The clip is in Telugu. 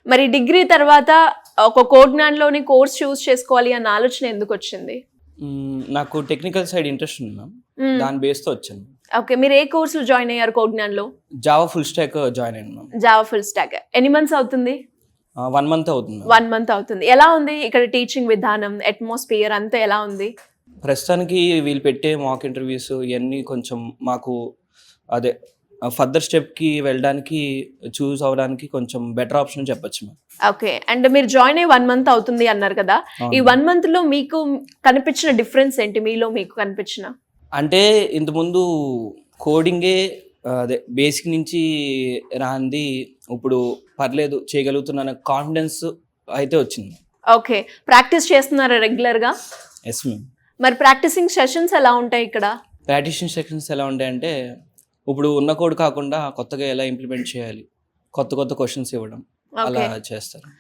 మరి డిగ్రీ తర్వాత ఒక కోడ్నాన్లోని కోర్స్ చూస్ చేసుకోవాలి అన్న ఆలోచన ఎందుకు వచ్చింది? నాకు టెక్నికల్ సైడ్ ఇంట్రెస్ట్ ఉంది మ్యామ్. దాని బేస్తో వచ్చాను. ఓకే, మీరు ఏ కోర్సులో జాయిన్ అయ్యారు కోడ్నాన్లో? జావా ఫుల్ స్టాక్ జాయిన్ అయ్యాను మ్యామ్. జావా ఫుల్ స్టాక్ ఎన్ని మంత్స్ అవుతుంది? 1 month అవుతుంది. 1 month అవుతుంది. ఎలా ఉంది ఇక్కడ టీచింగ్ విధానం, అట్మాస్ఫియర్ అంతా ఎలా ఉంది? ప్రస్తుతానికి వీళ్ళు పెట్టే మాక్ ఇంటర్వ్యూస్ ఇవన్నీ కొంచెం మాకు అదే ఫర్దర్ స్టెప్కి వెళ్ళడానికి చూస్ అవ్వడానికి కొంచెం బెటర్ ఆప్షన్ చెప్పొచ్చు మ్యామ్. ఓకే, అండ్ మీరు జాయిన్ అయ్యి 1 month అవుతుంది అన్నారు కదా, ఈ 1 month లో మీకు కనిపించిన డిఫరెన్స్ ఏంటి? మీలో మీకు కనిపించిన అంటే ఇంతకుముందు కోడింగే అదే బేసిక్ నుంచి రాంది ఇప్పుడు పర్లేదు చేయగలుగుతున్న కాన్ఫిడెన్స్ అయితే వచ్చింది. ఓకే, ప్రాక్టీస్ చేస్తున్నారా రెగ్యులర్గా? Yes ma'am. మరి ప్రాక్టీసింగ్ సెషన్స్ ఎలా ఉంటాయి ఇక్కడ? ప్రాక్టీషన్ సెక్షన్స్ ఎలా ఉంటాయంటే ఇప్పుడు ఉన్న కోడ్ కాకుండా కొత్తగా ఎలా ఇంప్లిమెంట్ చేయాలి, కొత్త క్వశ్చన్స్ ఇవ్వడం అలా చేస్తారు.